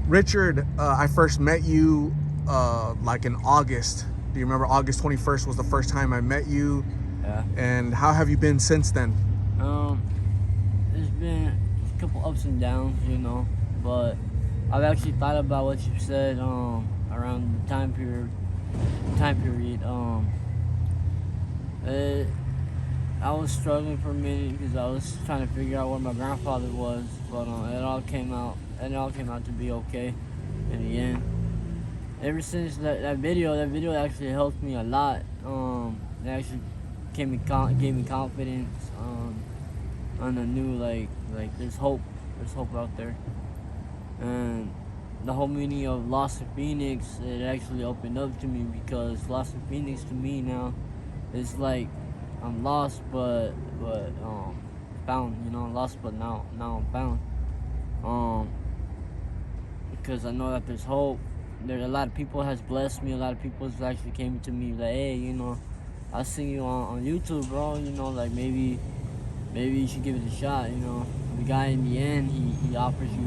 Richard, I first met you like in August. Do you remember August 21st was the first time I met you? Yeah. And how have you been since then? Um, there's been a couple ups and downs, but I've actually thought about what you said around the time period. Uh, I was struggling for a minute because I was trying to figure out where my grandfather was, but it all came out to be okay in the end. Ever since that video actually helped me a lot. It actually gave me confidence on a new like there's hope out there. And the whole meaning of Lost in Phoenix, it actually opened up to me because Lost in Phoenix to me now is like I'm lost but found, lost but now I'm found. Um because I know that there's hope. There a lot of people has blessed me. A lot of people has actually came to me like, hey, I seen you on YouTube, bro. Like maybe you should give it a shot. The guy in the end, he offers you,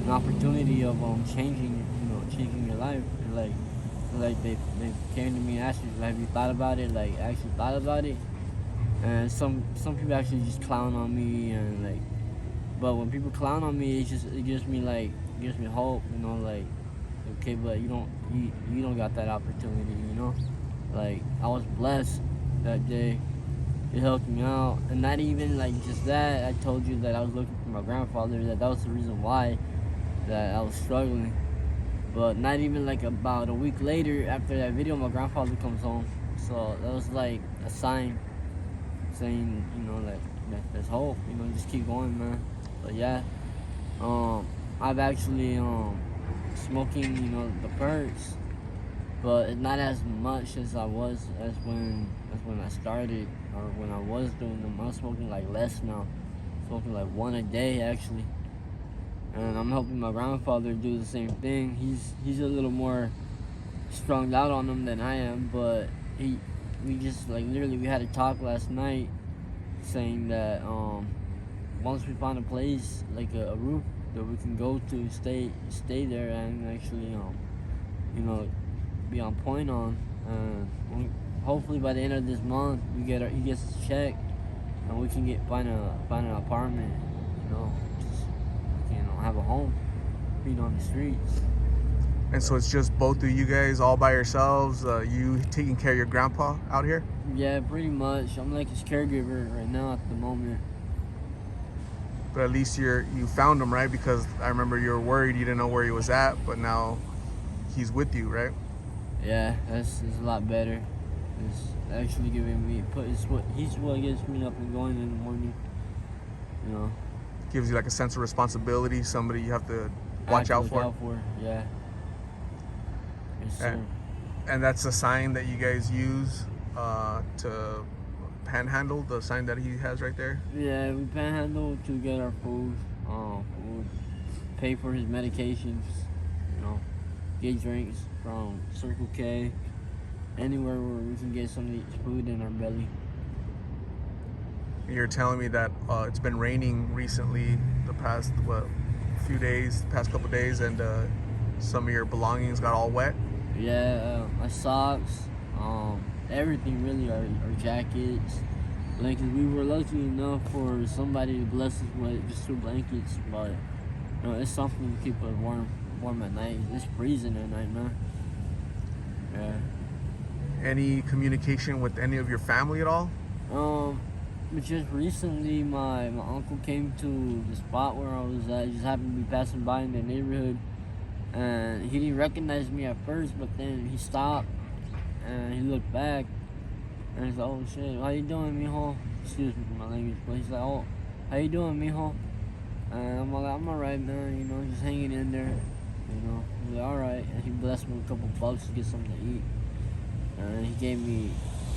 an opportunity of changing your life. And like they came to me and asked me, have you thought about it? Like actually thought about it. And some people actually just clown on me and like, but when people clown on me, it gives me hope. Like okay, but you don't got that opportunity. Like I was blessed that day. It helped me out, and not even like just that. I told you that I was looking for my grandfather. That was the reason why that I was struggling. But not even like about a week later after that video, my grandfather comes home. So that was like a sign saying, like there's hope. Just keep going, man. But yeah, I've actually smoking, the perks, but not as much as I was as when I started or when I was doing them. I'm smoking like less now, smoking like one a day actually, and I'm helping my grandfather do the same thing. He's a little more strung out on them than I am, but we just like literally we had a talk last night saying that once we find a place like a roof that we can go to stay there and actually you know be on point on. Hopefully by the end of this month, he gets his check, and we can find an apartment. Just we can have a home, being on the streets. And so it's just both of you guys all by yourselves, you taking care of your grandpa out here? Yeah, pretty much. I'm like his caregiver right now at the moment. But at least you found him, right? Because I remember you were worried, you didn't know where he was at, but now he's with you, right? Yeah, that's a lot better. It's actually giving me he's what gets me up and going in the morning. You know, Gives you like a sense of responsibility, somebody you have to I have watch to out look for. out for. Yeah, yes And, sir. and that's a sign that you guys use to panhandle, the sign that he has right there. Yeah, we panhandle to get our food, pay for his medications. You know, get drinks from Circle K, anywhere where we can get some food in our belly. You're telling me that it's been raining recently, the past past couple days, and some of your belongings got all wet. Yeah, my socks, everything really, our jackets, blankets. We were lucky enough for somebody to bless us with just 2 blankets, but it's something to keep us warm at night. It's freezing at night, man. Yeah. Any communication with any of your family at all? Um, but just recently, my uncle came to the spot where I was at. He just happened to be passing by in the neighborhood, and he didn't recognize me at first, but then he stopped and he looked back, and he's like, "Oh shit, how you doing, mijo?" Excuse me for my language, but he's like, "Oh, how you doing, mijo?" And I'm like, "I'm alright, man. Just hanging in there." He's like, "Alright," and he blessed me with a couple bucks to get something to eat, and he gave me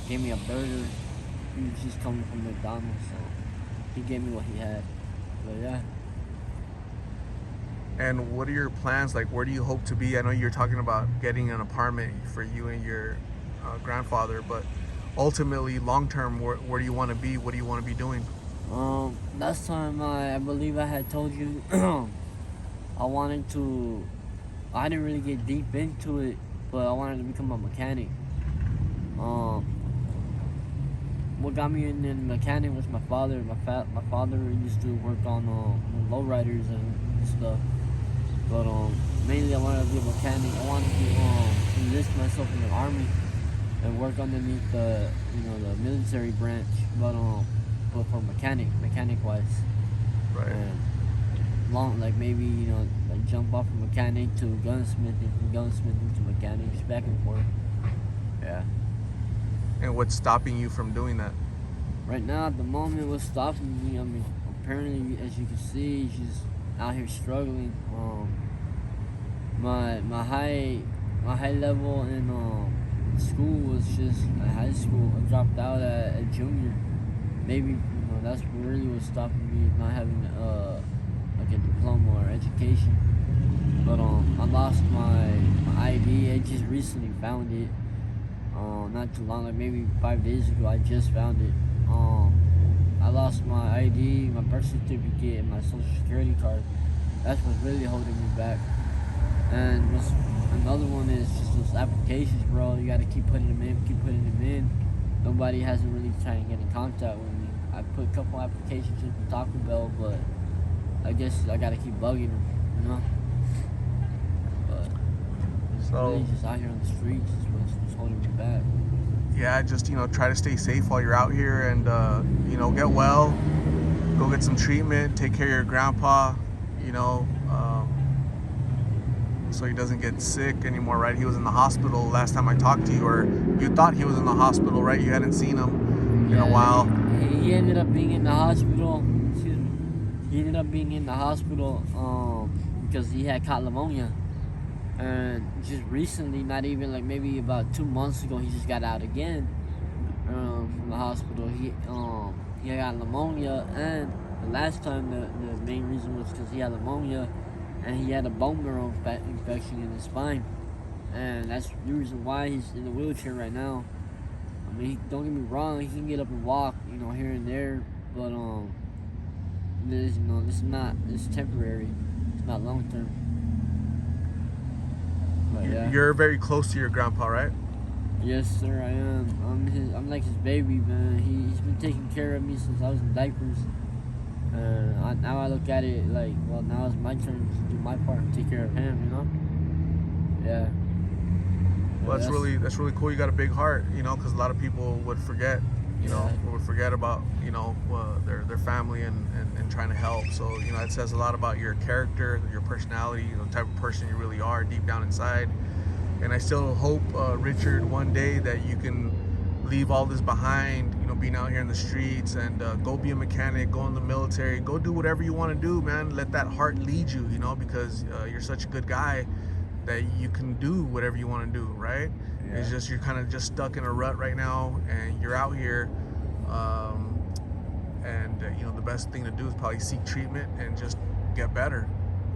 a burger. He was just coming from McDonald's, so he gave me what he had. But yeah. And what are your plans? Like, where do you hope to be? I know you're talking about getting an apartment for you and your grandfather, but ultimately, long term, where do you want to be? What do you want to be doing? Last time I believe I had told you I I didn't really get deep into it, but I wanted to become a mechanic. What got me in mechanic was my father. My father used to work on lowriders and stuff. But mainly I wanted to be a mechanic. I wanted to enlist myself in the army and work underneath the military branch. But for mechanic wise. Right. And like maybe like jump off from mechanic to gunsmithing, from gunsmithing to mechanic, just back and forth. Yeah. And what's stopping you from doing that? Right now, at the moment, what's stopping me? I mean, apparently, as you can see, she's out here struggling. My high level in school was just at high school. I dropped out at junior. Maybe that's really what's stopping me, not having like a diploma or education. But I lost my ID. I just recently found it. Not too long, like maybe 5 days ago, I just found it. I lost my ID, my birth certificate, and my social security card. That's what's really holding me back. And another one is just those applications, bro. You gotta keep putting them in. Nobody hasn't really tried to get in contact with me. I put a couple applications in for Taco Bell, but I guess I gotta keep bugging them, But So really just out here on the streets is what's holding me back. yeah, just try to stay safe while you're out here, and get well, go get some treatment, take care of your grandpa, so he doesn't get sick anymore, right? He was in the hospital last time I talked to you, or you thought he was in the hospital, right? You hadn't seen him in a while. He ended up being in the hospital. Excuse me. He ended up being in the hospital because he had caught pneumonia. And just recently, not even like maybe about 2 months ago, he just got out again from the hospital. He got pneumonia, and the last time the main reason was because he had pneumonia and he had a bone marrow infection in his spine, and that's the reason why he's in the wheelchair right now. I mean, don't get me wrong, he can get up and walk, here and there, but this is temporary. It's not long term. Yeah. You're very close to your grandpa, right? Yes, sir, I am. I'm like his baby, man. He's been taking care of me since I was in diapers. Now I look at it like, well, now it's my turn to do my part and take care of him, Yeah. Well, that's really cool. You got a big heart, because a lot of people would forget, would forget about, their family and trying to help. So, it says a lot about your character, your personality, the type of person you really are deep down inside. And I still hope, Richard, one day that you can leave all this behind, being out here in the streets, and go be a mechanic, go in the military, go do whatever you want to do, man. Let that heart lead you, because you're such a good guy that you can do whatever you want to do, right? Yeah. It's just you're kind of just stuck in a rut right now, and you're out here, and the best thing to do is probably seek treatment and just get better,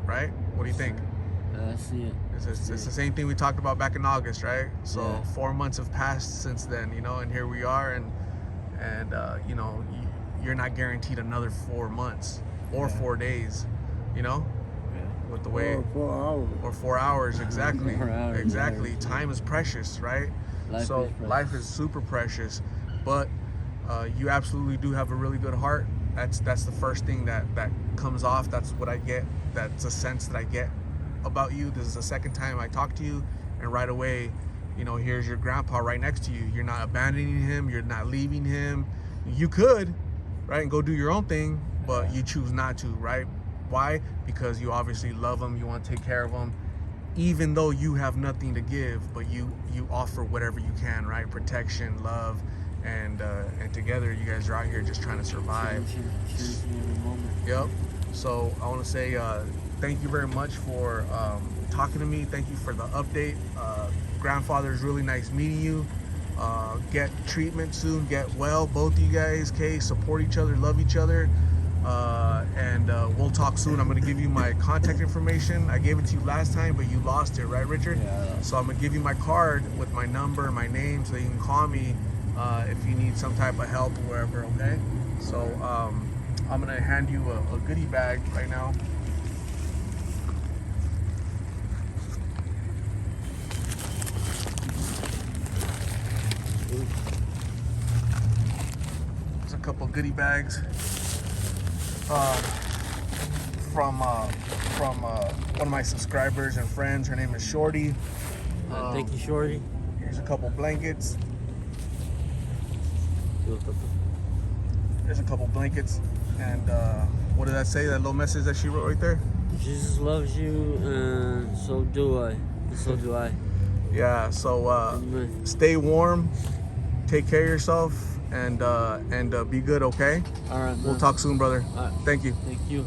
right? What do you think? I see it. It's the same thing we talked about back in August, right? So 4 months have passed since then, and here we are, and you're not guaranteed another 4 months or 4 days, with the way, or 4 hours, or 4 hours, exactly. 4 hours, Exactly. Time is precious, right? Life is super precious, but you absolutely do have a really good heart. That's the first thing that comes off. That's what I get. That's a sense that I get about you. This is the second time I talk to you, and right away, here's your grandpa right next to you. You're not abandoning him. You're not leaving him. You could, right, and go do your own thing, but you choose not to, right? Why? Because you obviously love him. You want to take care of him, even though you have nothing to give, but you offer whatever you can, right? Protection, love, and together you guys are out here just trying to survive. Yep. So I want to say thank you very much for talking to me. Thank you for the update. Grandfather, is really nice meeting you. Get treatment soon. Get well, both of you guys. Okay, support each other, love each other, and we'll talk soon. I'm gonna give you my contact information. I gave it to you last time, but you lost it, right, Richard? Yeah. So I'm gonna give you my card with my number, my name, so you can call me if you need some type of help or wherever. Okay. So I'm gonna hand you a goodie bag right now. goodie bags from one of my subscribers and friends. Her name is Shorty. Thank you, Shorty. Here's a couple blankets. There's a couple blankets. And what did that say? That little message that she wrote right there? Jesus loves you, and so do I. And so do I. Yeah, so stay warm, take care of yourself, and be good, okay? All right, man. We'll talk soon, brother. All right. Thank you. Thank you.